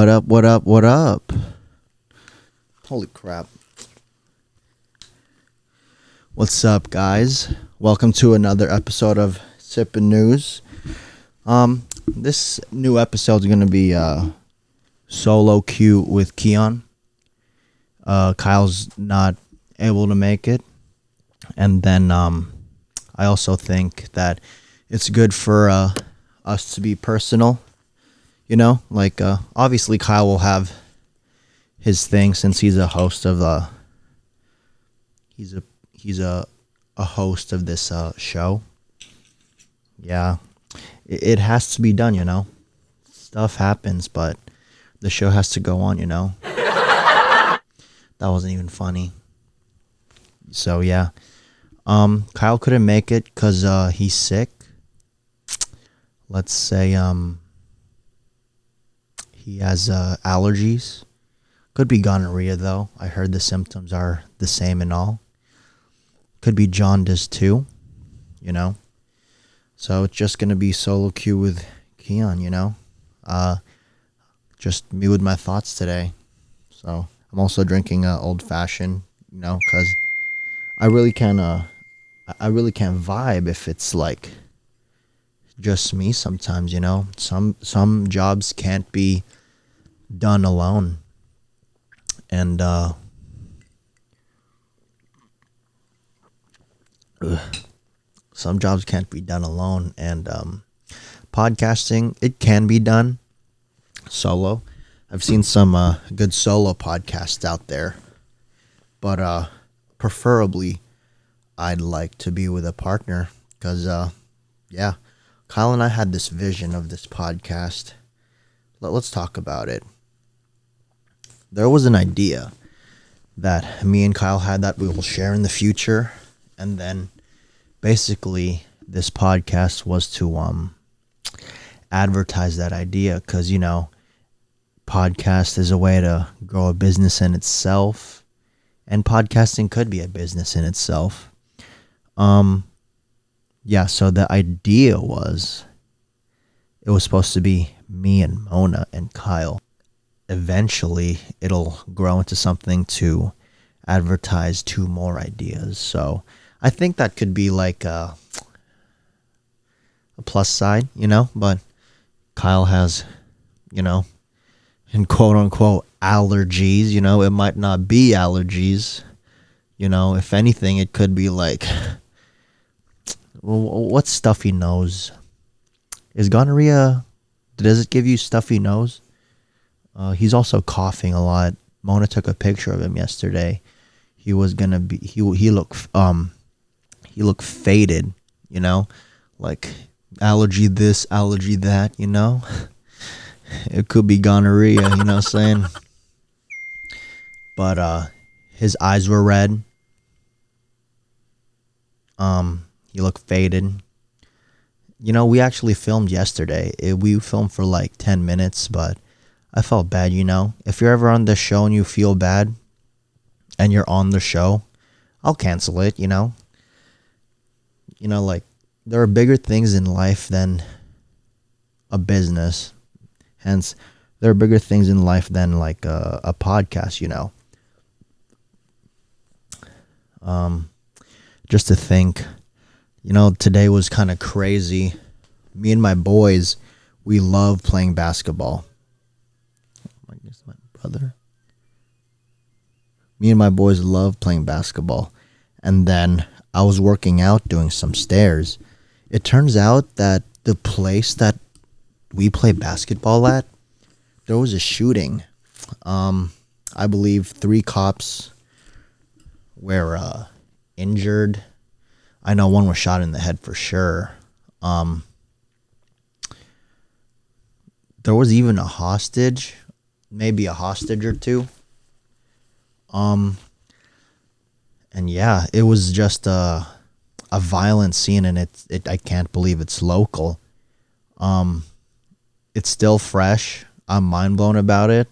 What up, what up, what up? Holy crap. What's up, guys? Welcome to another episode of Sippin News. This new episode is going to be solo Q with Kiann. Kyle's not able to make it. And then I also think that it's good for us to be personal. You know, like obviously Kyle will have his thing since he's a host of he's a host of this show. Yeah, it has to be done, you know. Stuff happens, but the show has to go on, you know. That wasn't even funny. So yeah, Kyle couldn't make it because he's sick. Let's say he has allergies. Could be gonorrhea though. I heard the symptoms are the same and all. Could be jaundice too, you know. So it's just gonna be solo Q with Kiann, you know. Just me with my thoughts today. So I'm also drinking old fashioned, you know, because I really can't vibe if it's like just me sometimes, you know. Some jobs can't be done alone. And some jobs can't be done alone, and podcasting, it can be done solo. I've seen some good solo podcasts out there, but preferably I'd like to be with a partner because yeah, Kyle and I had this vision of this podcast. Let's talk about it. There was an idea that me and Kyle had that we will share in the future, and then basically this podcast was to advertise that idea because, you know, podcast is a way to grow a business in itself, and podcasting could be a business in itself. Yeah, so the idea was it was supposed to be me and Mona and Kyle. Eventually it'll grow into something to advertise two more ideas. So I think that could be like a plus side, you know, but Kyle has, you know, in quote unquote allergies, you know. It might not be allergies, you know. If anything, it could be like, well, what's stuffy nose? Is gonorrhea, does it give you stuffy nose? He's also coughing a lot. Mona took a picture of him yesterday. He was gonna be he looked faded, you know, like allergy this, allergy that, you know. It could be gonorrhea, you know what I'm saying? But his eyes were red. He looked faded. You know, we actually filmed yesterday. We filmed for like 10 minutes, but I felt bad, you know. If you're ever on the show and you feel bad and you're on the show, I'll cancel it, you know. You know, like, there are bigger things in life than a business. Hence, there are bigger things in life than like a podcast, you know. Just to think, you know, today was kind of crazy. Me and my boys, we love playing basketball. I guess my brother. Me and my boys love playing basketball. And then I was working out doing some stairs. It turns out that the place that we play basketball at, there was a shooting. I believe 3 cops were injured. I know one was shot in the head for sure. There was even a hostage, maybe a hostage or two. And yeah, it was just a violent scene, and it I can't believe it's local. It's still fresh. I'm mind blown about it.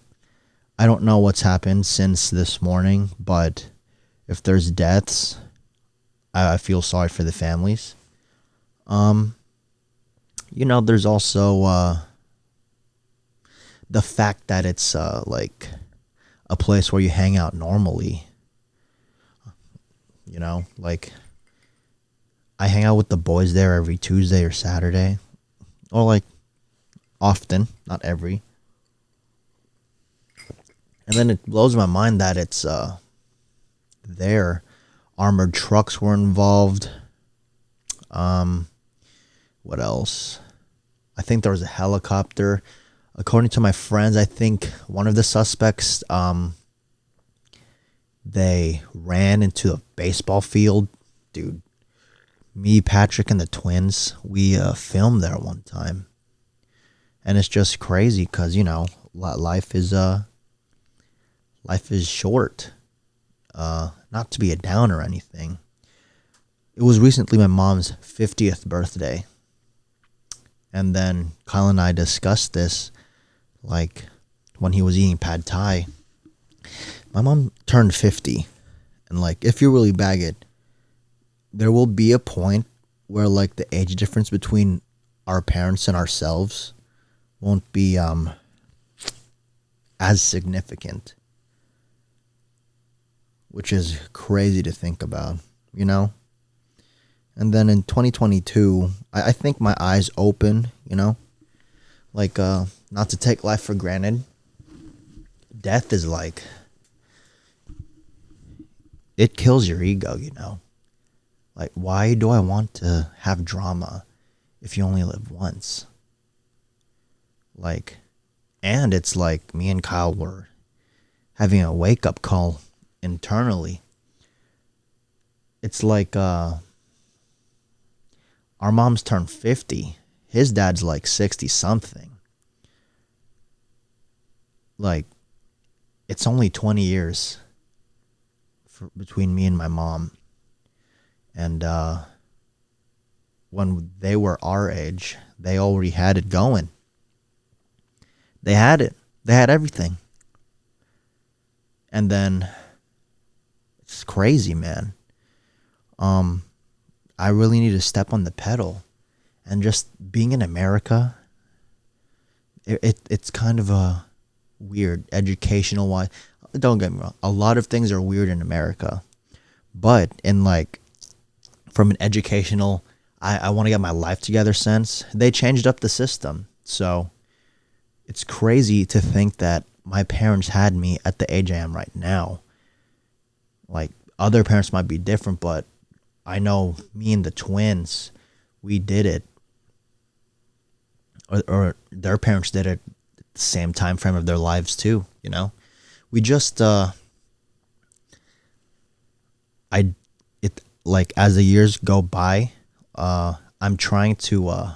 I don't know what's happened since this morning, but if there's deaths, I feel sorry for the families. You know, there's also the fact that it's like a place where you hang out normally. Like I hang out with the boys there every Tuesday or Saturday, or like often, not every. And then it blows my mind that it's there. Armored trucks were involved. What else? I think there was a helicopter. According to my friends, I think one of the suspects, they ran into a baseball field. Dude, me, Patrick, and the twins, we filmed there one time. And it's just crazy because, life is short. Not to be a downer or anything. It was recently my mom's 50th birthday. And then Kyle and I discussed this, like, when he was eating pad thai. My mom turned 50. And, like, if you really bag it, there will be a point where, like, the age difference between our parents and ourselves won't be as significant. Which is crazy to think about, And then in 2022, I think my eyes opened, Like, not to take life for granted. Death is like, it kills your ego, Like, why do I want to have drama if you only live once? Like, and it's like me and Kyle were having a wake-up call internally. It's like our mom's turned 50. His dad's like 60 something. Like, it's only 20 years between me and my mom. And when they were our age, they already had it going. They had it. They had everything. And then it's crazy, man. I really need to step on the pedal. And just being in America, it's kind of a weird educational wise. Don't get me wrong. A lot of things are weird in America. But in like, from an educational, I want to get my life together sense, they changed up the system. So it's crazy to think that my parents had me at the age I am right now. Like, other parents might be different, but I know me and the twins, we did it. Or their parents did it at the same time frame of their lives too, We just, like, as the years go by, I'm trying to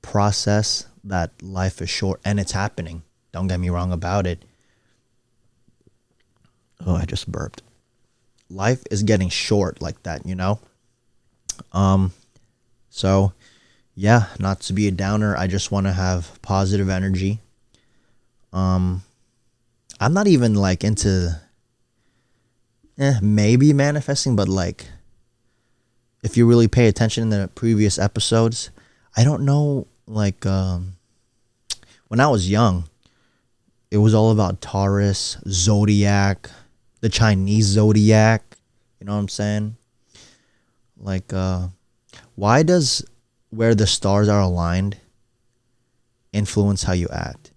process that life is short, and it's happening. Don't get me wrong about it. Oh, I just burped. Life is getting short like that, So, yeah, not to be a downer, I just want to have positive energy. I'm not even like into maybe manifesting, but like, if you really pay attention in the previous episodes, I don't know, like, when I was young, it was all about Taurus, zodiac, the Chinese zodiac, you know what I'm saying? Like, why does where the stars are aligned influence how you act?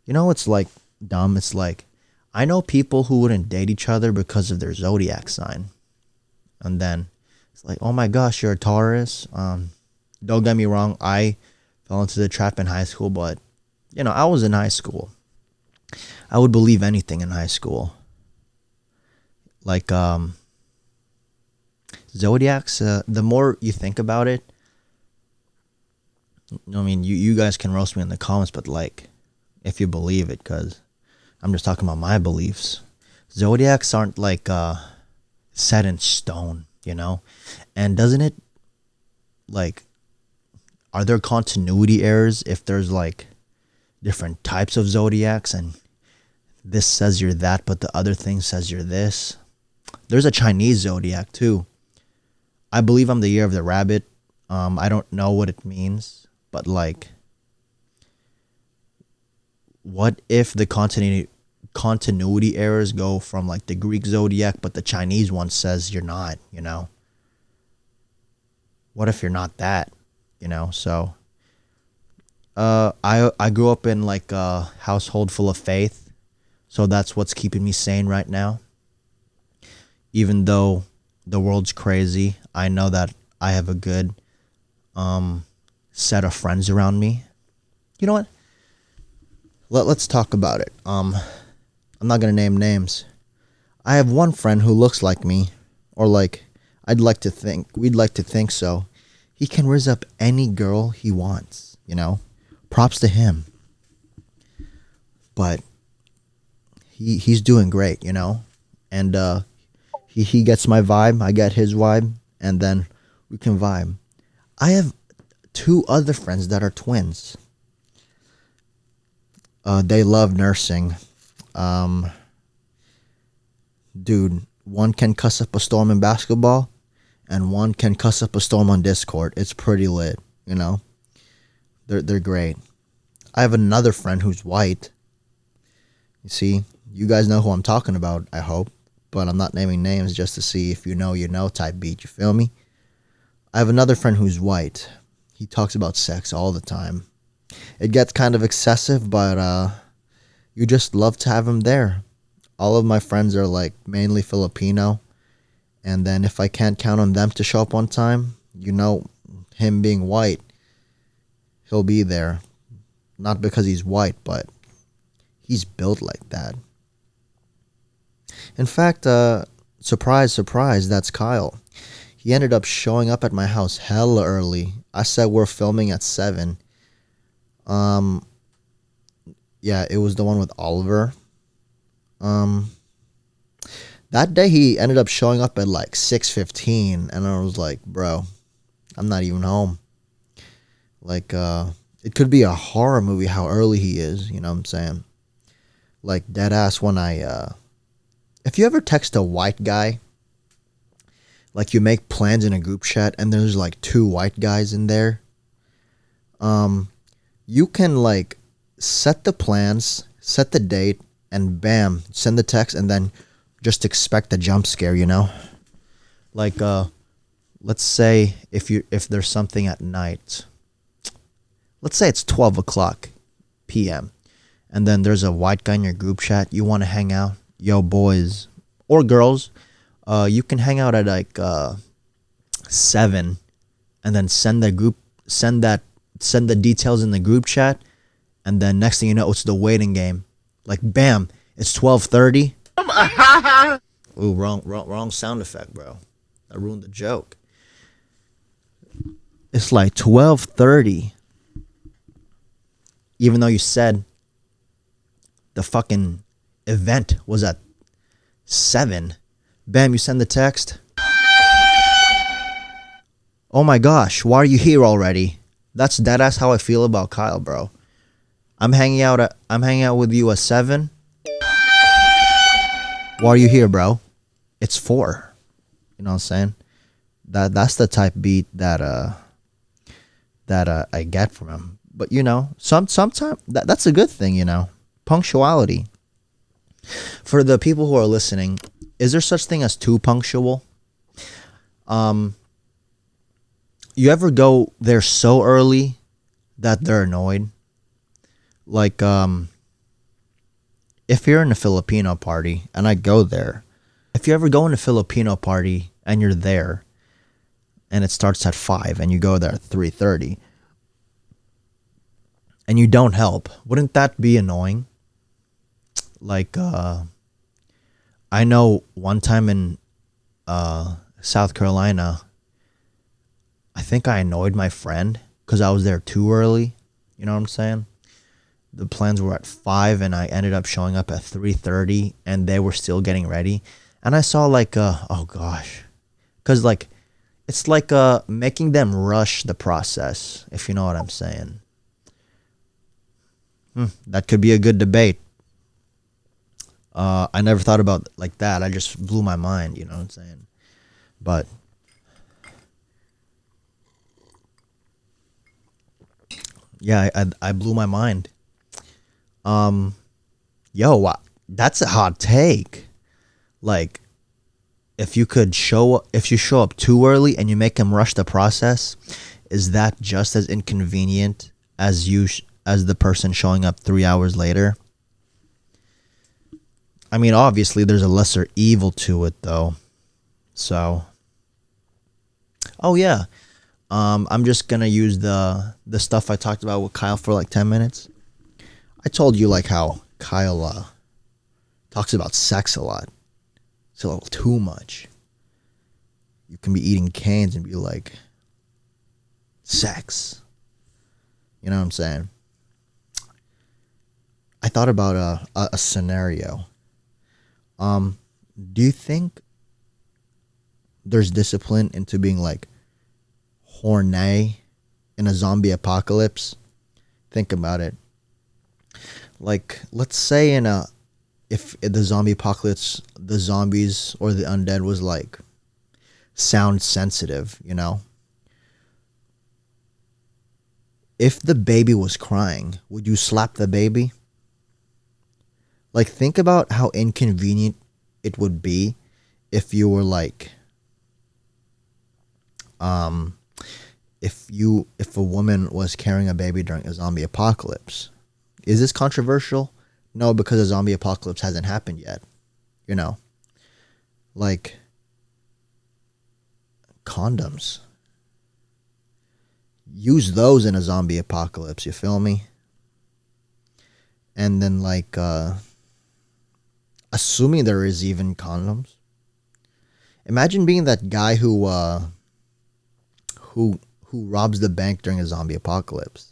It's like dumb. It's like, I know people who wouldn't date each other because of their zodiac sign. And then it's like, oh my gosh, you're a Taurus. Don't get me wrong. I fell into the trap in high school, but, I was in high school. I would believe anything in high school. Like, zodiacs, the more you think about it, I mean, you guys can roast me in the comments, but like, if you believe it, because I'm just talking about my beliefs. Zodiacs aren't like set in stone, And doesn't it, like, are there continuity errors if there's like different types of zodiacs and this says you're that, but the other thing says you're this? There's a Chinese zodiac too. I believe I'm the year of the rabbit. I don't know what it means, but like, what if the continuity errors go from like the Greek zodiac, but the Chinese one says you're not, you know? What if you're not that, you know? So I grew up in like a household full of faith, so that's what's keeping me sane right now. Even though the world's crazy, I know that I have a good set of friends around me. You know what? Let's talk about it. I'm not gonna name names. I have one friend who looks like me, or like we'd like to think so. He can raise up any girl he wants, you know? Props to him. But he's doing great, you know? And he gets my vibe, I get his vibe, and then we can vibe. I have two other friends that are twins. They love nursing. Dude, one can cuss up a storm in basketball, and one can cuss up a storm on Discord. It's pretty lit, you know? They're great. I have another friend who's white. You see, you guys know who I'm talking about, I hope. But I'm not naming names just to see if you know type beat. You feel me? I have another friend who's white. He talks about sex all the time. It gets kind of excessive, but you just love to have him there. All of my friends are like mainly Filipino. And then if I can't count on them to show up on time, you know, him being white, he'll be there. Not because he's white, but he's built like that. In fact, surprise, surprise, that's Kyle. He ended up showing up at my house hella early. I said we're filming at 7. Yeah, it was the one with Oliver. That day he ended up showing up at like 6:15, and I was like, bro, I'm not even home. Like, it could be a horror movie how early he is, you know what I'm saying? Like, dead ass when if you ever text a white guy, like you make plans in a group chat and there's like 2 white guys in there, you can like set the plans, set the date, and bam, send the text, and then just expect a jump scare, you know? Like, let's say if there's something at night, let's say it's 12 o'clock p.m., and then there's a white guy in your group chat, you want to hang out, yo, boys or girls, you can hang out at like 7, and then send the details in the group chat, and then next thing you know, it's the waiting game. Like, bam, it's 12:30. Ooh, wrong sound effect, bro. I ruined the joke. It's like 12:30. Even though you said the fucking event was at 7. Bam, you send the text. Oh my gosh, why are you here already? That's how I feel about Kyle, bro. I'm hanging out with you at 7. Why are you here, bro? It's 4. You know what I'm saying? That's the type beat that I get from him. But you know, sometimes that's a good thing, you know. Punctuality. For the people who are listening, is there such thing as too punctual? You ever go there so early that they're annoyed? Like, if you're in a Filipino party and I go there, if you ever go in a Filipino party and you're there and it starts at 5 and you go there at 3:30 and you don't help, wouldn't that be annoying? Like, I know one time in South Carolina, I think I annoyed my friend because I was there too early. You know what I'm saying? The plans were at 5 and I ended up showing up at 3:30 and they were still getting ready. And I saw like, oh gosh. Because like, it's like making them rush the process, if you know what I'm saying. That could be a good debate. I never thought about it like that. I just blew my mind, you know what I'm saying? But yeah, I blew my mind. Um, yo, that's a hot take. Like, if you show up too early and you make them rush the process, is that just as inconvenient as as the person showing up 3 hours later? I mean, obviously, there's a lesser evil to it, though. So, oh yeah, I'm just gonna use the stuff I talked about with Kyle for like 10 minutes. I told you like how Kyle talks about sex a lot. It's a little too much. You can be eating cans and be like, sex. You know what I'm saying? I thought about a scenario. Do you think there's discipline into being like horny in a zombie apocalypse? Think about it. Like, let's say if the zombie apocalypse, the zombies or the undead was like sound sensitive, you know? If the baby was crying, would you slap the baby? Like, think about how inconvenient it would be if you were like, if a woman was carrying a baby during a zombie apocalypse. Is this controversial? No, because a zombie apocalypse hasn't happened yet. You know, like condoms. Use those in a zombie apocalypse. You feel me? And then like, assuming there is even condoms. Imagine being that guy who robs the bank during a zombie apocalypse.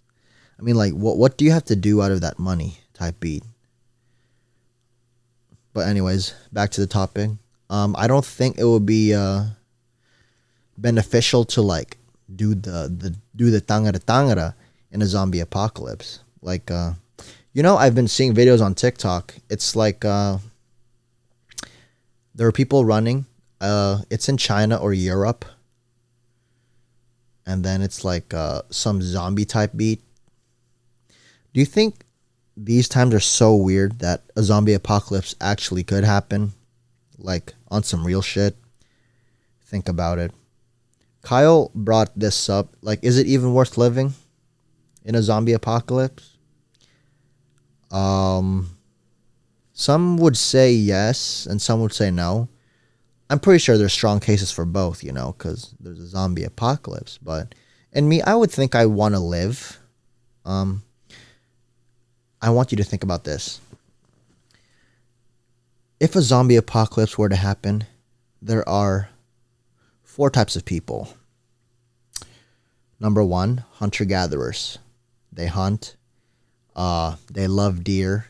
I mean, like, what do you have to do out of that money type beat? But anyways, back to the topic. I don't think it would be beneficial to like do the tangara in a zombie apocalypse. Like, I've been seeing videos on TikTok. It's like there are people running. It's in China or Europe. And then it's like some zombie type beat. Do you think these times are so weird that a zombie apocalypse actually could happen? Like, on some real shit? Think about it. Kyle brought this up. Like, is it even worth living in a zombie apocalypse? Some would say yes, and some would say no. I'm pretty sure there's strong cases for both, because there's a zombie apocalypse. But, and me, I would think I want to live. I want you to think about this. If a zombie apocalypse were to happen, there are 4 types of people. Number 1, hunter-gatherers. They hunt. They love deer,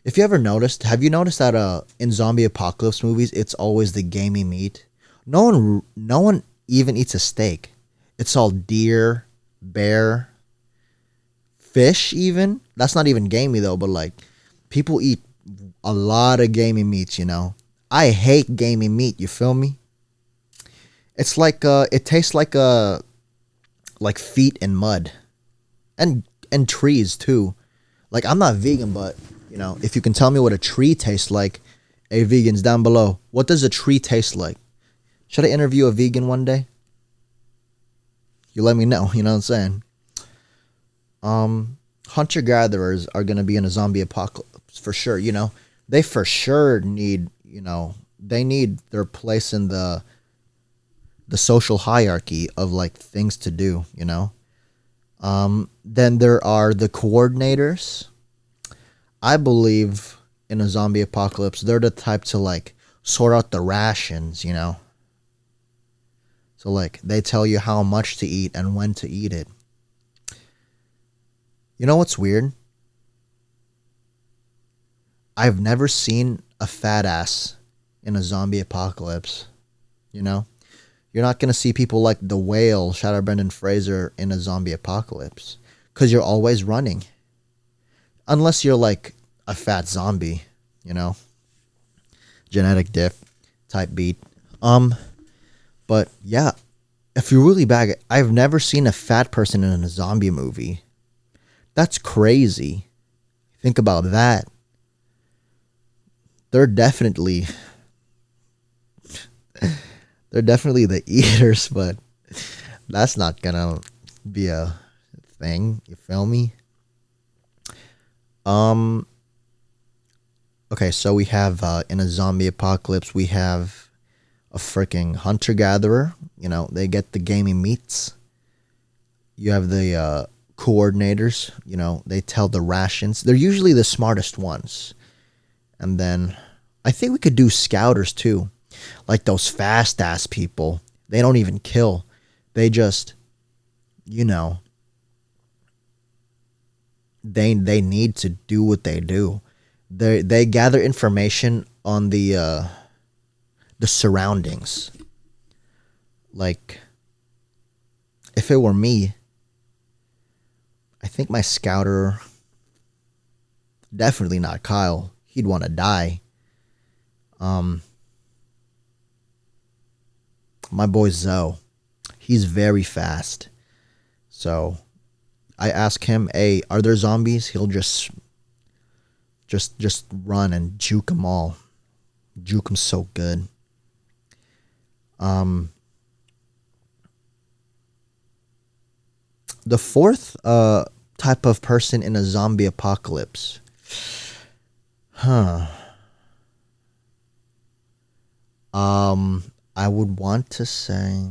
If you ever noticed, have you noticed that in zombie apocalypse movies, it's always the gamey meat? No one even eats a steak. It's all deer, bear, fish even. That's not even gamey though, but like people eat a lot of gamey meats, I hate gamey meat, you feel me? It's like it tastes like feet and mud. And trees too. Like, I'm not vegan, but if you can tell me what a tree tastes like, hey, vegans down below, what does a tree taste like? Should I interview a vegan one day? You let me know, you know what I'm saying? Hunter-gatherers are going to be in a zombie apocalypse for sure, They for sure need, they need their place in the social hierarchy of, like, things to do, Then there are the coordinators. I believe in a zombie apocalypse, they're the type to like sort out the rations, So like they tell you how much to eat and when to eat it. You know what's weird? I've never seen a fat ass in a zombie apocalypse, You're not going to see people like the Whale, shout out Brendan Fraser, in a zombie apocalypse. Because you're always running. Unless you're like a fat zombie, Genetic diff type beat. But yeah, if you really bag it, I've never seen a fat person in a zombie movie. That's crazy. think about that, they're definitely the eaters, but that's not gonna be a thing. You feel me? Okay, so we have in a zombie apocalypse, we have a freaking hunter gatherer. You know, they get the gamey meats. You have the coordinators. You know, they tell the rations. They're usually the smartest ones. And then I think we could do scouters too, like those fast ass people. They don't even kill. They just, you know, they need to do what they do. They gather information on the surroundings. Like, if it were me, I think my scouter, definitely not Kyle. He'd want to die. My boy Zoe, he's very fast. So I ask him, "Hey, are there zombies?" He'll just run and juke them all. Juke them so good. The fourth type of person in a zombie apocalypse. I would want to say,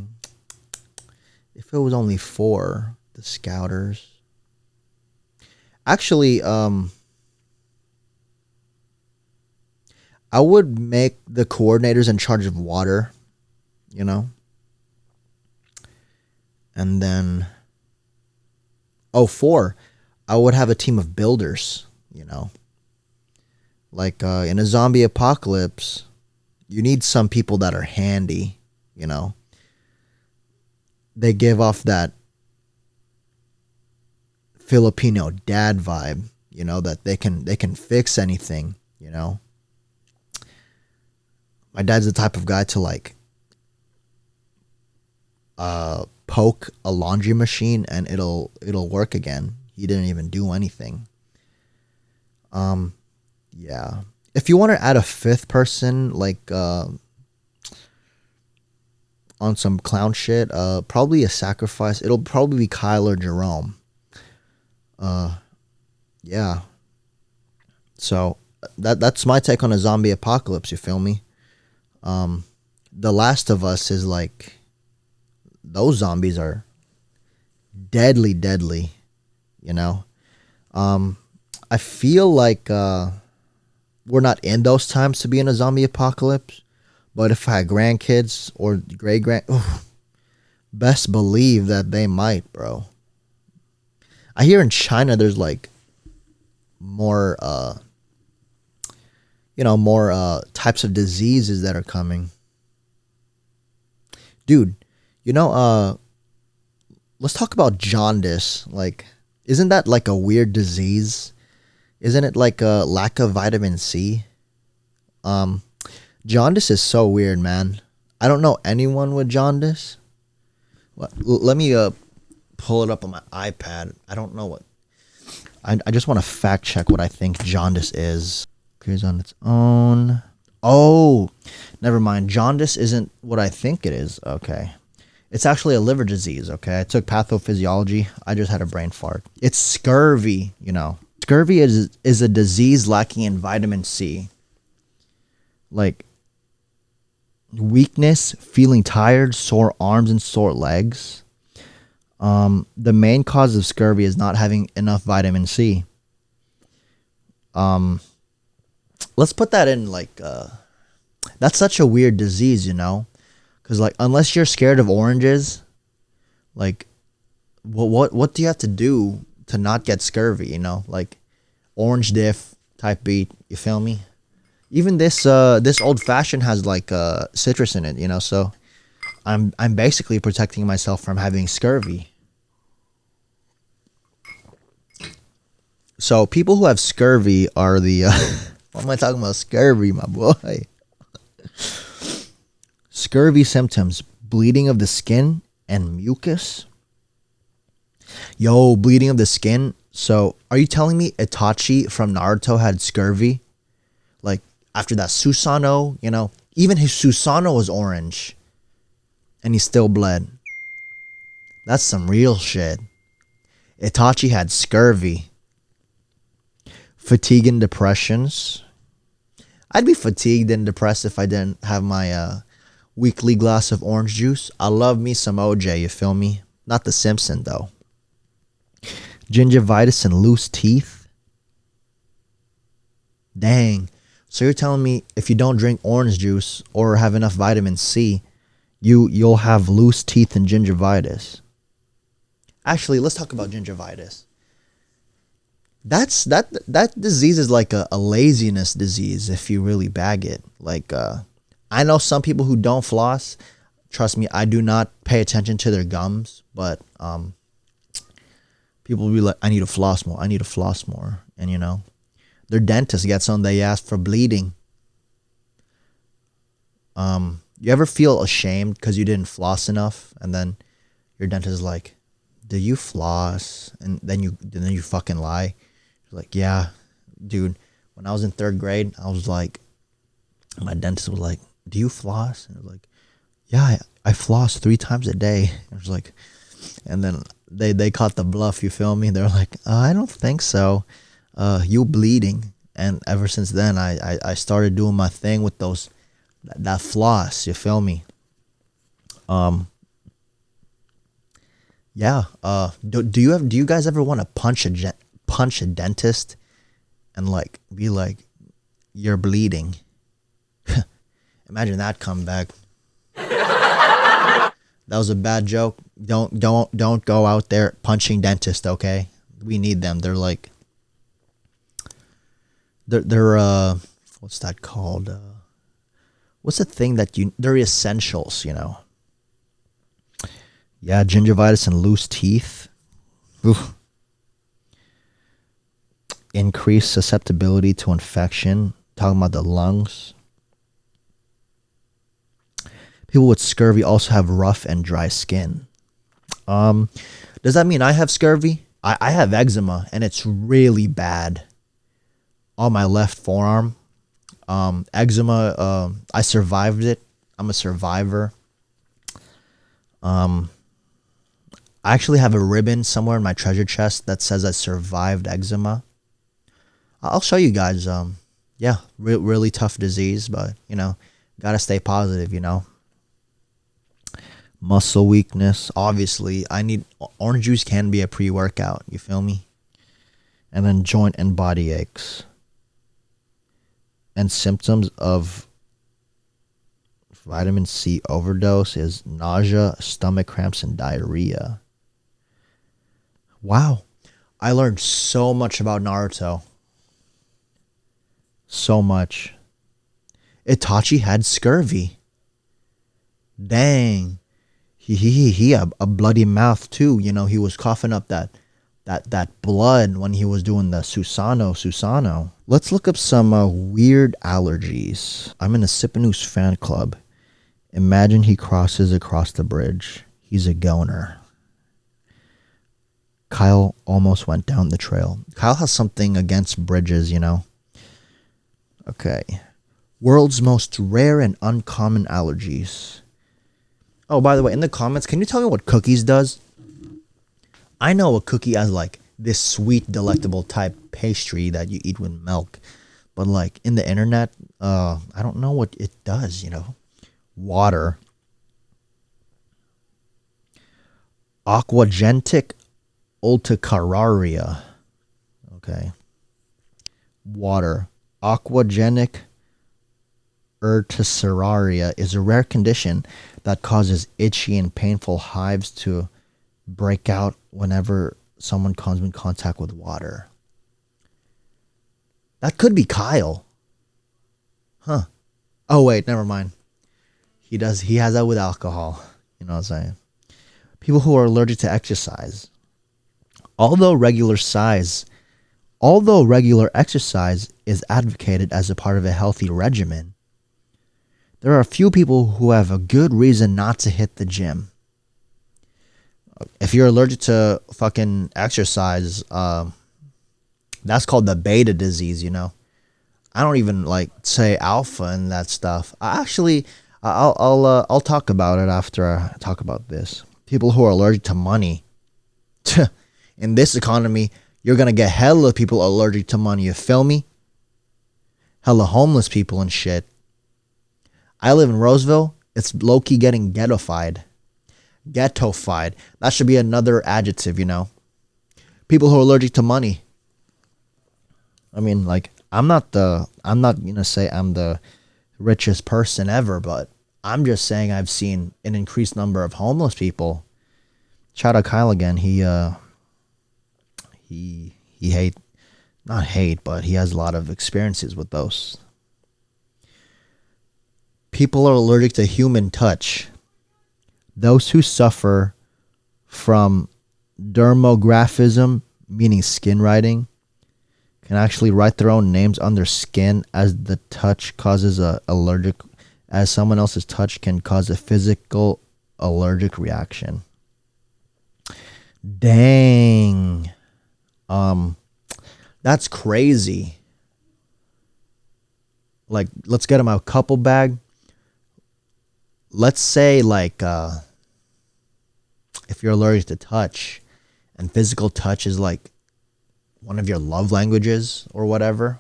if it was only four, the scouters. Actually, I would make the coordinators in charge of water, you know? And then, four, I would have a team of builders, you know? Like, in a zombie apocalypse, you need some people that are handy, you know? They give off that Filipino dad vibe, you know, that they can fix anything, you know? My dad's the type of guy to like poke a laundry machine and it'll work again. He didn't even do anything. Yeah. If you want to add a fifth person, like on some clown shit, probably a sacrifice. It'll probably be Kyle or Jerome. Yeah. So that's my take on a zombie apocalypse. You feel me? The Last of Us is like, those zombies are deadly, you know? I feel like, we're not in those times to be in a zombie apocalypse, but if I had grandkids or best believe that they might, bro. I hear in China there's like more, more types of diseases that are coming. Dude, let's talk about jaundice. Like, isn't that like a weird disease? Isn't it like a lack of vitamin C? Jaundice is so weird, man. I don't know anyone with jaundice. Let me pull it up on my iPad. I don't know what. I just want to fact check what I think jaundice is. Appears on its own. Oh, never mind. Jaundice isn't what I think it is. Okay. It's actually a liver disease, okay? I took pathophysiology. I just had a brain fart. It's scurvy, you know. Scurvy is a disease lacking in vitamin C. Like, weakness, feeling tired, sore arms and sore legs. The main cause of scurvy is not having enough vitamin C. Let's put that in like, that's such a weird disease, you know? Because like, unless you're scared of oranges, like, what do you have to do to not get scurvy, you know? Like, orange diff type beat, you feel me? Even this old fashioned has like citrus in it, you know, so I'm basically protecting myself from having scurvy. So people who have scurvy are the what am I talking about? Scurvy, my boy. Scurvy symptoms: bleeding of the skin and mucus. Yo, bleeding of the skin. So, are you telling me Itachi from Naruto had scurvy? Like, after that Susanoo, even his Susanoo was orange. And he still bled. That's some real shit. Itachi had scurvy. Fatigue and depressions. I'd be fatigued and depressed if I didn't have my weekly glass of orange juice. I love me some OJ, you feel me? Not the Simpson, though. Gingivitis and loose teeth. Dang. So you're telling me if you don't drink orange juice or have enough vitamin C, you'll have loose teeth and gingivitis. Actually, let's talk about gingivitis. That disease is like a laziness disease if you really bag it. Like I know some people who don't floss. Trust me, I do not pay attention to their gums, but people will be like, I need to floss more. I need to floss more. And their dentist gets on their ass for bleeding. You ever feel ashamed because you didn't floss enough, and then your dentist is like, "Do you floss?" And then you fucking lie. You're like, "Yeah, dude." When I was in 3rd grade, I was like, my dentist was like, "Do you floss?" And I was like, "Yeah, I floss 3 times a day." I was like, and then they caught the bluff. You feel me? They're like, "I don't think so. You bleeding." And ever since then, I started doing my thing with that floss. You feel me? Yeah. Do you guys ever want to punch a dentist and like be like, "You're bleeding"? Imagine that comeback. That was a bad joke. Don't go out there punching dentists, okay? We need them. They're like they're what's that called? What's the thing that they're essentials, Yeah, gingivitis and loose teeth. Oof. Increased susceptibility to infection. Talking about the lungs. People with scurvy also have rough and dry skin. Does that mean I have scurvy? I have eczema, and it's really bad on my left forearm. Eczema, I survived it. I'm a survivor. I actually have a ribbon somewhere in my treasure chest that says I survived eczema. I'll show you guys. Yeah, really tough disease, but gotta stay positive. Muscle weakness. Obviously, orange juice can be a pre-workout. You feel me? And then joint and body aches. And symptoms of vitamin C overdose is nausea, stomach cramps, and diarrhea. Wow. I learned so much about Naruto. So much. Itachi had scurvy. Dang. He had a bloody mouth too. He was coughing up that blood when he was doing the Susanoo. Let's look up some weird allergies. I'm in a Sippin fan club. Imagine he crosses across the bridge. He's a goner. Kyle almost went down the trail. Kyle has something against bridges, Okay. World's most rare and uncommon allergies. Oh, by the way, in the comments, can you tell me what cookies does? I know a cookie as like this sweet, delectable type pastry that you eat with milk. But like in the internet, I don't know what it does, Water. Aquagentic urticaria. Okay. Water. Aquagenic urticaria is a rare condition that causes itchy and painful hives to break out whenever someone comes in contact with water. That could be Kyle. Huh. Oh, wait, never mind. He has that with alcohol. You know what I'm saying? People who are allergic to exercise. Although regular exercise is advocated as a part of a healthy regimen, there are a few people who have a good reason not to hit the gym. If you're allergic to fucking exercise, That's called the beta disease, you know. I don't even like say alpha and that stuff. I'll talk about it after I talk about this. People who are allergic to money. In this economy, you're gonna get hella people allergic to money. You feel me? Hella homeless people and shit. I live in Roseville. It's low-key getting ghettofied. Ghettofied. That should be another adjective, you know. People who are allergic to money. I mean, like, I'm not gonna say I'm the richest person ever, but I'm just saying I've seen an increased number of homeless people. Shout out Kyle again. He not hate, but he has a lot of experiences with those. People are allergic to human touch. Those who suffer from dermographism, meaning skin writing, can actually write their own names on their skin as the touch causes as someone else's touch can cause a physical allergic reaction. Dang. That's crazy. Like, let's get him a couple bag. Let's say, like, if you're allergic to touch and physical touch is like one of your love languages or whatever.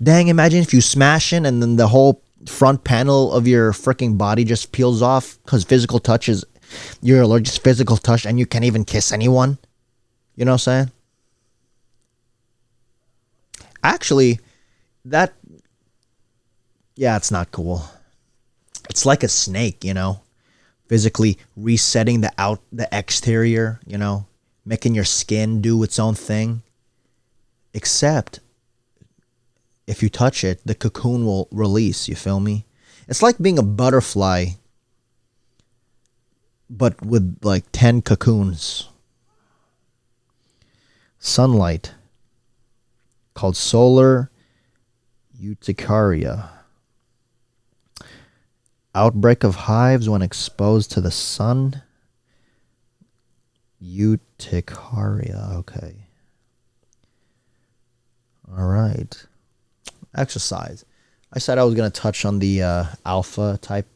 Dang, imagine if you smash in and then the whole front panel of your freaking body just peels off because physical touch is, you're allergic to physical touch and you can't even kiss anyone. You know what I'm saying? Actually, it's not cool. It's like a snake, you know, physically resetting the exterior, you know, making your skin do its own thing. Except if you touch it, the cocoon will release, you feel me? It's like being a butterfly, but with like 10 cocoons. Sunlight, called solar urticaria. Outbreak of hives when exposed to the sun. Urticaria. Okay. All right. Exercise. I said I was going to touch on the alpha type.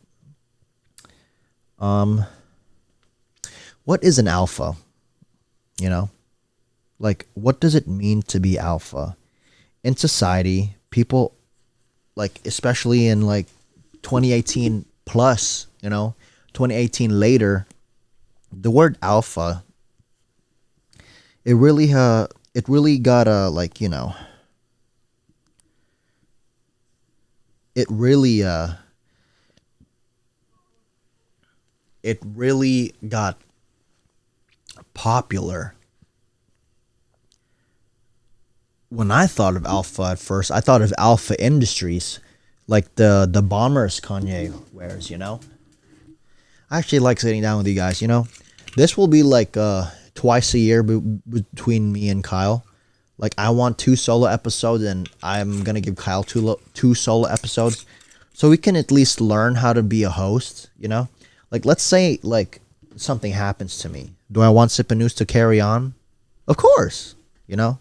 What is an alpha? You know? Like, what does it mean to be alpha? In society, people, like, especially in, like, 2018 plus, you know, 2018 later, the word alpha, it really got a, like, you know, it really got popular. When I thought of alpha at first, I thought of Alpha Industries, like the bombers Kanye wears, you know? I actually like sitting down with you guys, you know? This will be like twice a year between me and Kyle. Like, I want 2 solo episodes, and I'm going to give Kyle 2 solo episodes, so we can at least learn how to be a host, you know? Like, let's say, like, something happens to me. Do I want Sippin News to carry on? Of course, you know?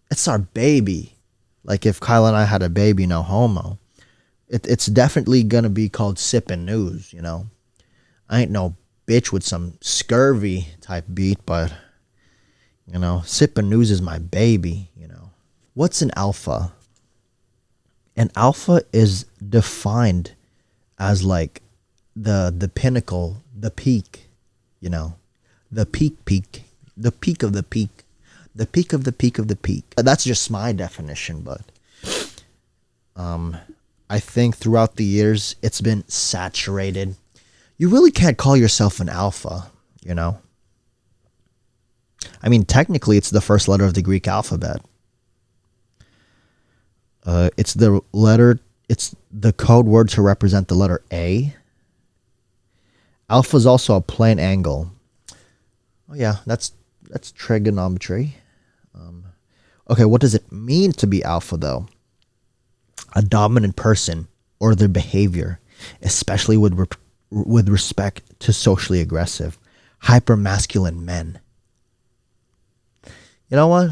It's our baby. Like, if Kyle and I had a baby, no homo, it's definitely going to be called Sippin News, you know? I ain't no bitch with some scurvy type beat, but, you know, Sippin News is my baby, you know? What's an alpha? An alpha is defined as, like, the pinnacle, the peak, you know? The peak, the peak of the peak. The peak of the peak of the peak. That's just my definition, but I think throughout the years, it's been saturated. You really can't call yourself an alpha, you know? I mean, technically, it's the first letter of the Greek alphabet. It's the code word to represent the letter A. Alpha is also a plane angle. Oh yeah, that's trigonometry. Okay, what does it mean to be alpha, though? A dominant person or their behavior, especially with respect to socially aggressive, hypermasculine men. You know what?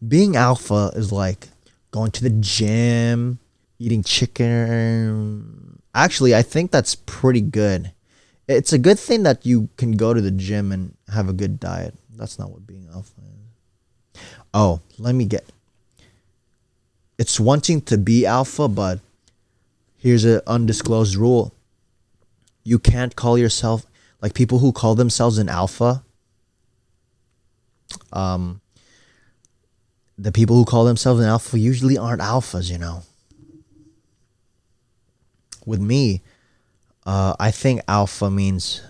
Being alpha is like going to the gym, eating chicken. Actually, I think that's pretty good. It's a good thing that you can go to the gym and have a good diet. That's not what being alpha is. Oh, let me get. It's wanting to be alpha, but here's an undisclosed rule. You can't call yourself, like people who call themselves an alpha. The people who call themselves an alpha usually aren't alphas, you know. With me, I think alpha means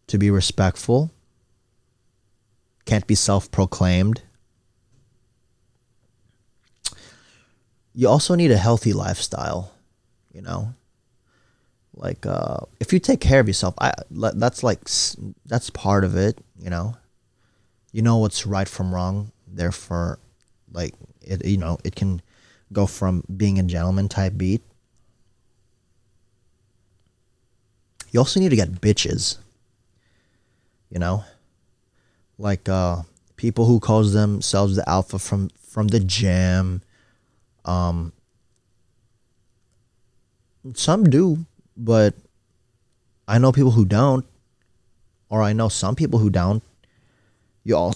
to be respectful, can't be self-proclaimed. You also need a healthy lifestyle, you know. Like if you take care of yourself, that's part of it, you know. You know what's right from wrong. Therefore, like it, you know, it can go from being a gentleman type beat. You also need to get bitches, you know, like people who calls themselves the alpha from the gym. Some do, but I know people who don't, or I know some people who don't.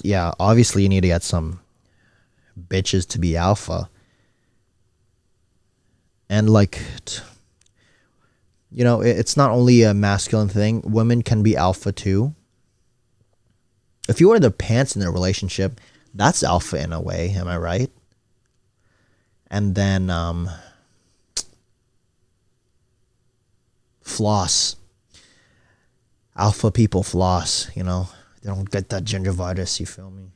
Yeah, obviously you need to get some bitches to be alpha. And like, you know, it's not only a masculine thing. Women can be alpha too. If you wear their pants in a relationship, that's alpha in a way. Am I right? And then floss. Alpha people floss, you know. They don't get that gingivitis, you feel me?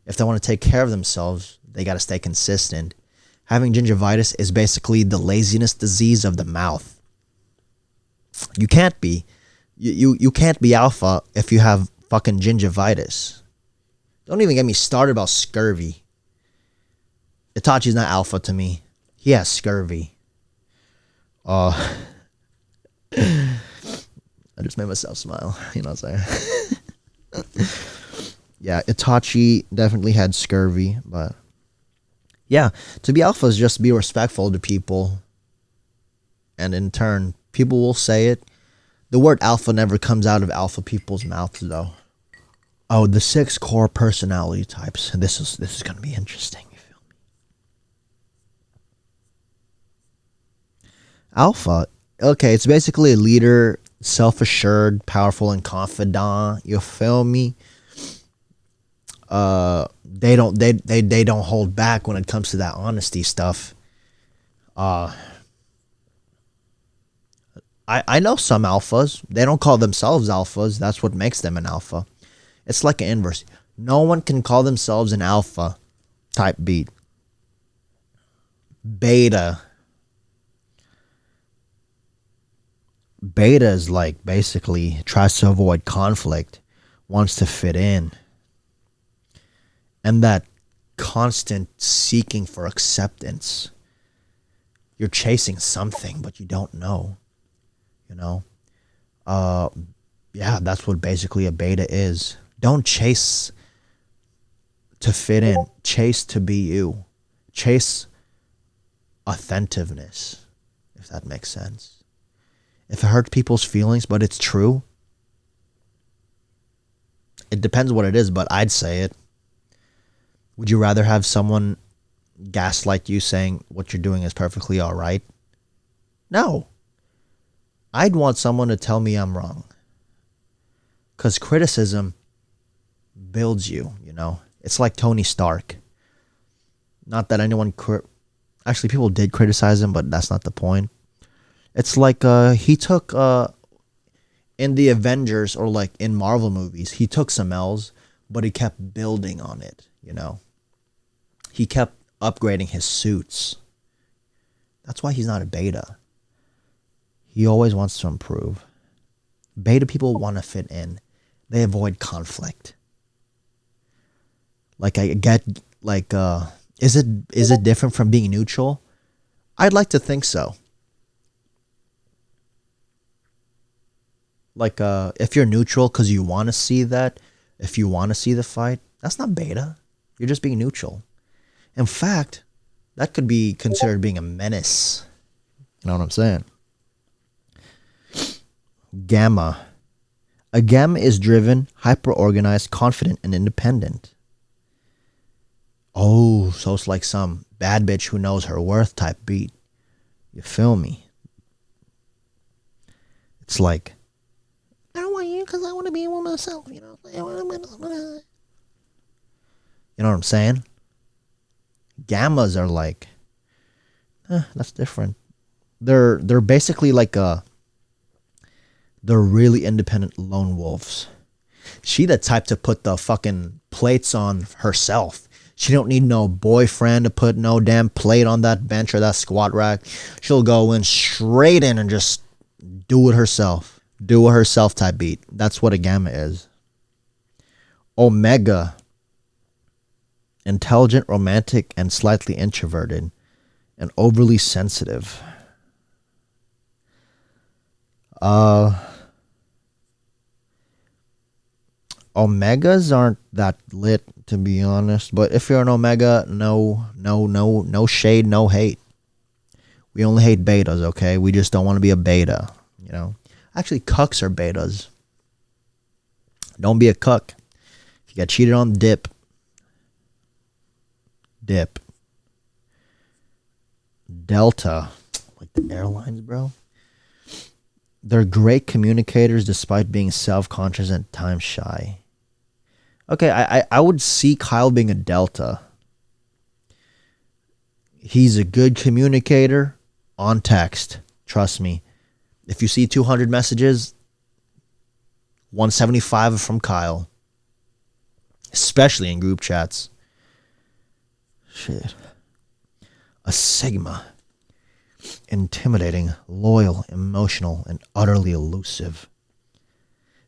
If they want to take care of themselves, they got to stay consistent. Having gingivitis is basically the laziness disease of the mouth. You can't be. You can't be alpha if you have fucking gingivitis. Don't even get me started about scurvy. Itachi's not alpha to me. He has scurvy. I just made myself smile. You know what I'm saying? Yeah, Itachi definitely had scurvy, but yeah, to be alpha is just be respectful to people, and in turn, people will say it. The word alpha never comes out of alpha people's mouths, though. Oh, the 6 core personality types. This is gonna be interesting. You feel me? Alpha. Okay, it's basically a leader, self-assured, powerful, and confident. You feel me? They don't hold back when it comes to that honesty stuff. I know some alphas. They don't call themselves alphas. That's what makes them an alpha. It's like an inverse. No one can call themselves an alpha type beat. Beta. Beta is like basically tries to avoid conflict, wants to fit in. And that constant seeking for acceptance. You're chasing something, but you don't know. You know? Yeah, that's what basically a beta is. Don't chase to fit in. Chase to be you. Chase authentiveness, if that makes sense. If it hurts people's feelings, but it's true, it depends what it is, but I'd say it. Would you rather have someone gaslight you saying what you're doing is perfectly all right? No. I'd want someone to tell me I'm wrong. Because criticism builds you, you know. It's like Tony Stark. Not that anyone... Actually, people did criticize him, but that's not the point. It's like he took... in the Avengers or like in Marvel movies, he took some L's, but he kept building on it, you know. He kept upgrading his suits. That's why he's not a beta. He always wants to improve. Beta people want to fit in. They avoid conflict. Like I get like is it different from being neutral? I'd like to think so. Like if you're neutral because you want to see that, if you want to see the fight, that's not beta. You're just being neutral. In fact, that could be considered being a menace. You know what I'm saying? Gamma. A gamma is driven, hyper-organized, confident, and independent. Oh, so it's like some bad bitch who knows her worth type beat. You feel me? It's like, I don't want you because I want to be a woman myself. You know what I'm saying? Gammas are like, that's different. They're basically like they're really independent lone wolves. She the type to put the fucking plates on herself. She don't need no boyfriend to put no damn plate on that bench or that squat rack. She'll go in straight in and just do it herself. Do it herself type beat. That's what a gamma is. Omega. Intelligent, romantic, and slightly introverted. And overly sensitive. Omegas aren't that lit, to be honest. But if you're an omega, no shade, no hate. We only hate betas, okay? We just don't want to be a beta, you know? Actually, cucks are betas. Don't be a cuck. If you get cheated on, dip. Delta. Like the airlines, bro. They're great communicators despite being self-conscious and time shy. Okay, I would see Kyle being a Delta. He's a good communicator on text. Trust me. If you see 200 messages, 175 are from Kyle. Especially in group chats. Shit. A Sigma. Intimidating, loyal, emotional, and utterly elusive.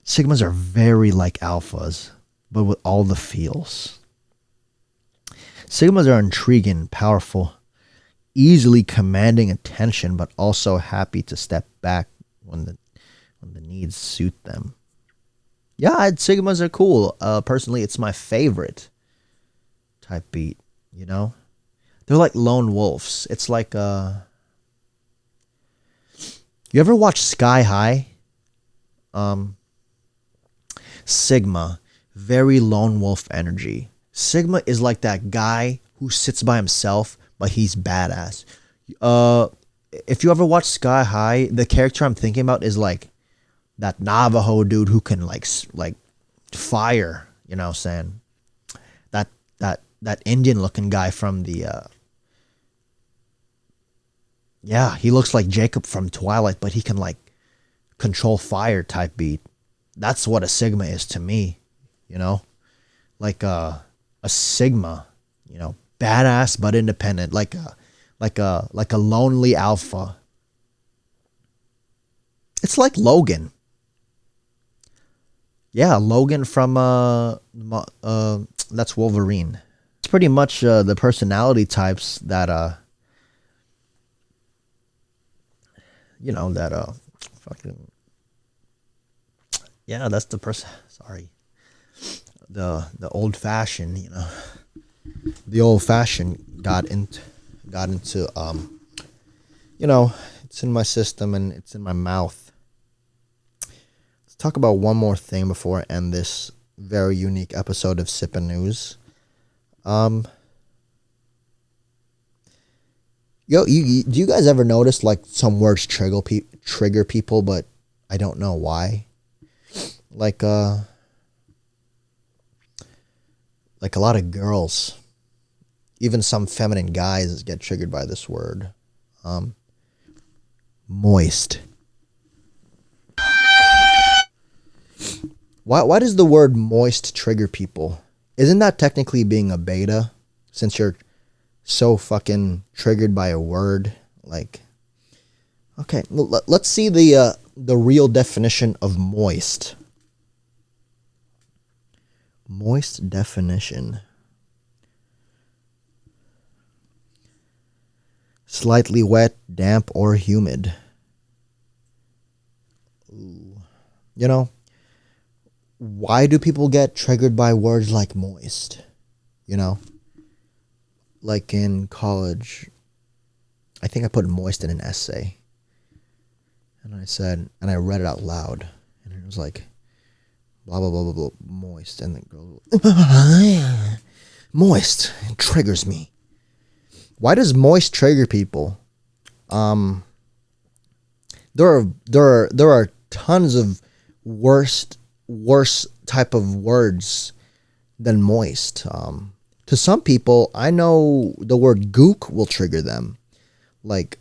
Sigmas are very like alphas, but with all the feels. Sigmas are intriguing, powerful, easily commanding attention, but also happy to step back when the needs suit them. Yeah, Sigmas are cool. Personally, it's my favorite type beat, you know? They're like lone wolves. It's like you ever watch Sky High? Sigma, very lone wolf energy. Sigma is like that guy who sits by himself, but he's badass. If you ever watch Sky High, the character I'm thinking about is like that Navajo dude who can like fire. You know what I'm saying? That Indian looking guy from the yeah, he looks like Jacob from Twilight, but he can like control fire type beat. That's what a Sigma is to me, you know? Like a Sigma, you know, badass but independent, like a lonely alpha. It's like Logan. Yeah, Logan from that's Wolverine. It's pretty much the personality types that you know, that fucking, yeah, that's the person. Sorry, the old fashioned, you know, the old fashioned got into you know, it's in my system and it's in my mouth. Let's talk about one more thing before I end this very unique episode of Sippin' News. Do you guys ever notice like some words trigger people, but I don't know why? Like a lot of girls, even some feminine guys get triggered by this word. Moist. Why does the word moist trigger people? Isn't that technically being a beta, since you're so fucking triggered by a word? Like, okay, let's see the real definition of moist. Moist definition. Slightly wet, damp, or humid. Ooh. You know, why do people get triggered by words like moist? You know, like in college, I think I put moist in an essay. And I read it out loud. And it was like, blah, blah, blah, blah, blah, moist. And the girl, moist. It triggers me. Why does moist trigger people? There are tons of worse type of words than moist. To some people, I know the word gook will trigger them. Like,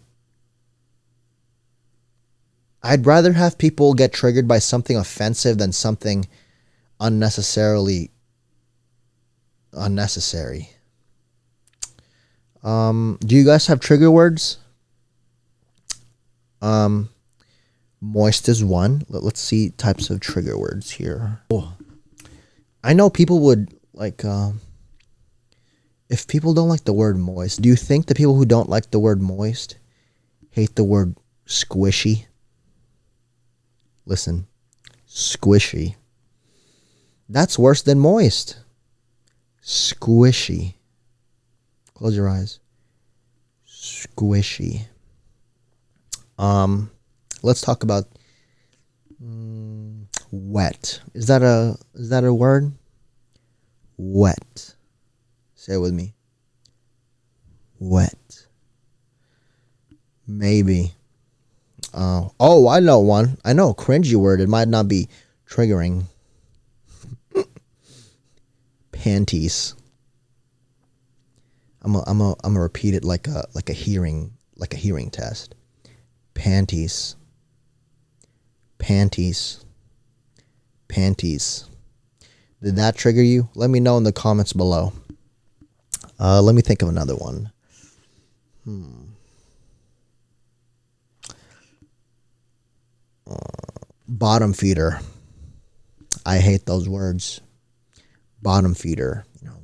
I'd rather have people get triggered by something offensive than something unnecessarily unnecessary. Do you guys have trigger words? Moist is one. Let's see types of trigger words here. Oh. I know people would like, if people don't like the word moist, do you think the people who don't like the word moist hate the word squishy? Listen, squishy. That's worse than moist. Squishy. Close your eyes. Squishy. Let's talk about wet. Is that a word? Wet. Say it with me. Wet. Maybe. Oh, I know one. I know a cringy word. It might not be triggering. Panties. I'm gonna repeat it like a hearing test. Panties. Panties. Panties. Did that trigger you? Let me know in the comments below. Let me think of another one. Bottom feeder. I hate those words. Bottom feeder. You know,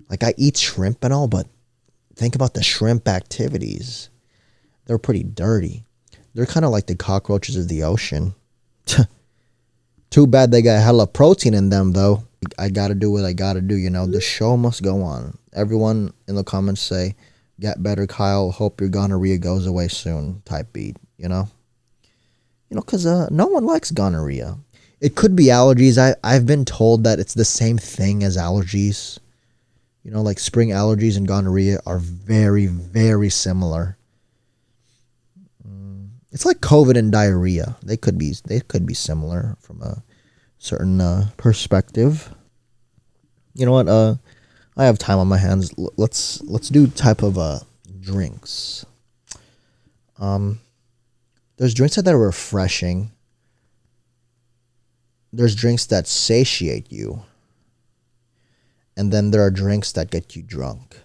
like I eat shrimp and all, but think about the shrimp activities. They're pretty dirty. They're kind of like the cockroaches of the ocean. Too bad they got hella protein in them, though. I gotta do what I gotta do, you know. The show must go on. Everyone in the comments say, "Get better, Kyle. Hope your gonorrhea goes away soon." Type beat, you know. You know, because no one likes gonorrhea. It could be allergies. I've been told that it's the same thing as allergies. You know, like spring allergies and gonorrhea are very, very similar. It's like COVID and diarrhea. They could be similar from a certain perspective. You know what? I have time on my hands. Let's do type of drinks. There's drinks that are refreshing. There's drinks that satiate you. And then there are drinks that get you drunk.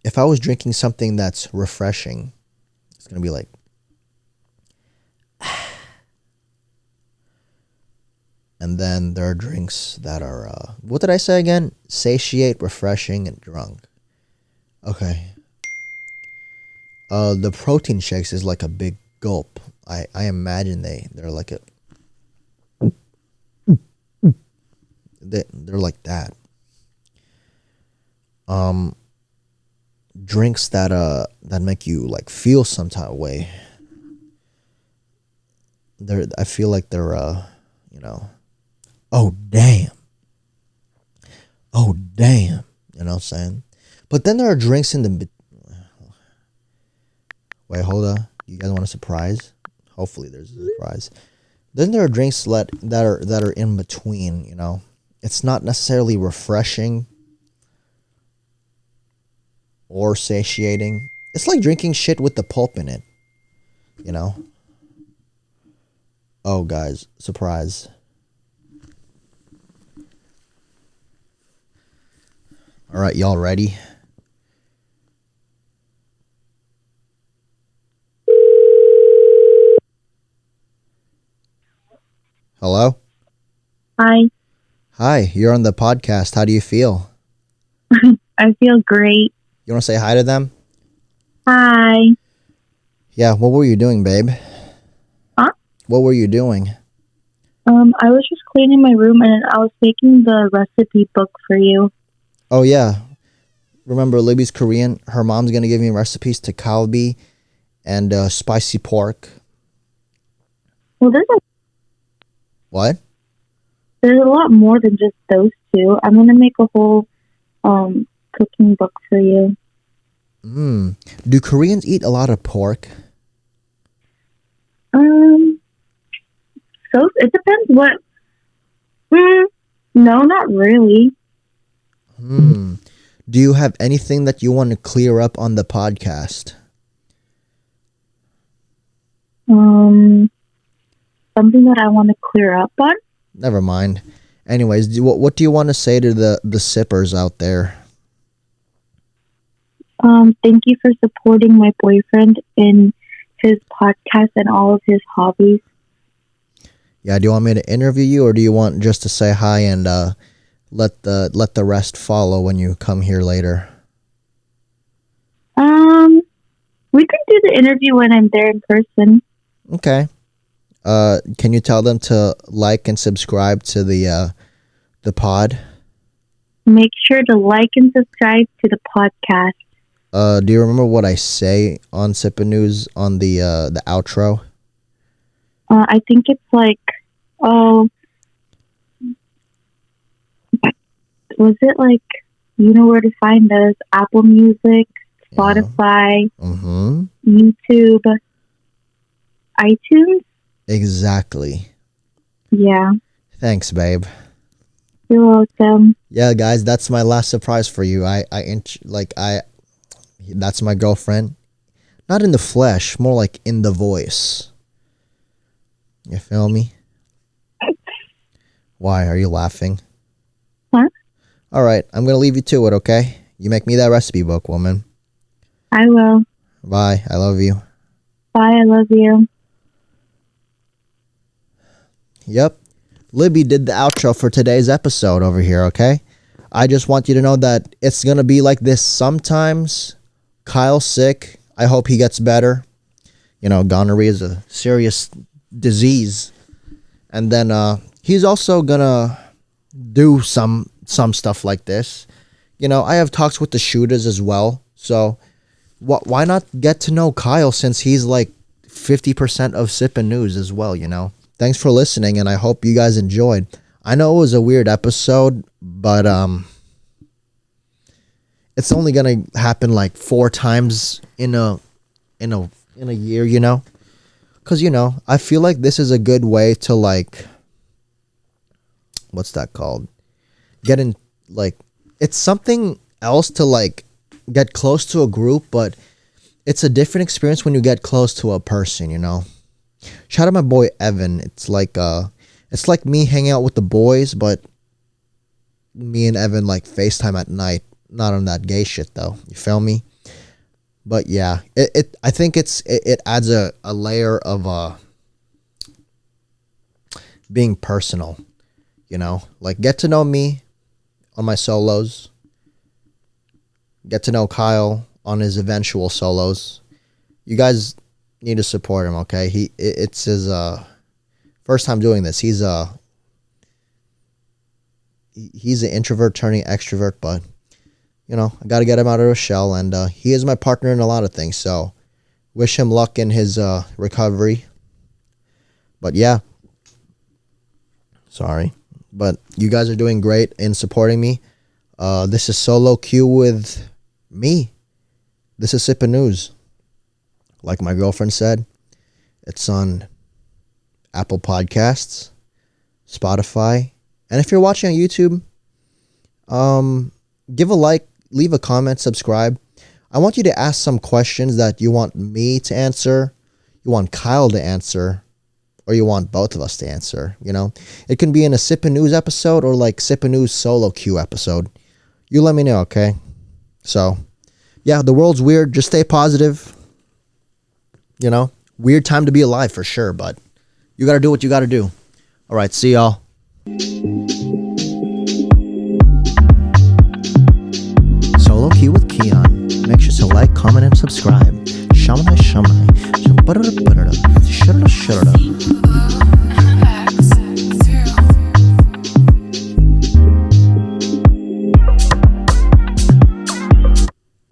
If I was drinking something that's refreshing, it's going to be like, and then there are drinks that are, what did I say again? Satiate, refreshing, and drunk. Okay. The protein shakes is like a big gulp. I imagine they're like they're like that. Drinks that make you like feel some type of way. I feel like they're you know, oh damn, you know what I'm saying? But then there are drinks in the wait, hold on. You guys want a surprise? Hopefully there's a surprise. Then there are drinks that are in between, you know. It's not necessarily refreshing or satiating. It's like drinking shit with the pulp in it, you know. Oh, guys, surprise. All right, y'all ready? Hello? Hi. Hi, you're on the podcast. How do you feel? I feel great. You want to say hi to them? Hi. Yeah, what were you doing, babe? Huh? What were you doing? I was just cleaning my room and I was making the recipe book for you. Oh yeah. Remember Libby's Korean? Her mom's gonna give me recipes to kalbi and spicy pork. Well, What? there's a lot more than just those two. I'm gonna make a whole cooking book for you. Do Koreans eat a lot of pork? So it depends what. No, not really. Do you have anything that you want to clear up on the podcast? Something that I want to clear up on. Never mind. Anyways, what do you want to say to the sippers out there? Thank you for supporting my boyfriend in his podcast and all of his hobbies. Yeah, do you want me to interview you, or do you want just to say hi and let the rest follow when you come here later? We can do the interview when I'm there in person. Okay. Can you tell them to like and subscribe to the pod? Make sure to like and subscribe to the podcast. Do you remember what I say on Sippin News on the outro? I think it's like, was it like, you know where to find us? Apple Music, Spotify, YouTube, iTunes? Exactly. Yeah. Thanks, babe. You're welcome. Yeah, guys, that's my last surprise for you. That's my girlfriend. Not in the flesh, more like in the voice. You feel me? Why? Are you laughing? Huh? All right, I'm going to leave you to it, okay? You make me that recipe book, woman. I will. Bye. I love you. Bye. I love you. Yep. Libby did the outro for today's episode over here, okay? I just want you to know that it's going to be like this sometimes. Kyle's sick. I hope he gets better. You know, gonorrhea is a serious disease. And then he's also going to do some stuff like this. You know, I have talks with the shooters as well. So why not get to know Kyle, since he's like 50% of Sippin News as well, you know? Thanks for listening, and I hope you guys enjoyed. I know it was a weird episode, but it's only gonna happen like 4 times in a year, you know? Cause you know, I feel like this is a good way to like, what's that called? Get in, like, it's something else to like get close to a group, but it's a different experience when you get close to a person, you know? Shout out my boy Evan. It's like me hanging out with the boys, but me and Evan like FaceTime at night. Not on that gay shit though. You feel me? But yeah, I think it adds a layer of being personal, you know? Like, get to know me on my solos. Get to know Kyle on his eventual solos. You guys need to support him, okay? It's his first time doing this. He's an introvert turning extrovert, but you know, I got to get him out of his shell, and he is my partner in a lot of things, so wish him luck in his recovery. But yeah, sorry, but you guys are doing great in supporting me. This is Solo Q with me. This is Sippin News. Like my girlfriend said, it's on Apple Podcasts, Spotify, and if you're watching on YouTube, give a like, leave a comment, subscribe. I want you to ask some questions that you want me to answer, you want Kyle to answer, or you want both of us to answer, you know? It can be in a Sippin News episode or like Sippin News Solo Q episode. You let me know, okay? So, yeah, the world's weird. Just stay positive. You know, weird time to be alive for sure, but you got to do what you got to do. All right, see y'all. Solo Q with Kiann. Make sure to like, comment, and subscribe. Shamanai.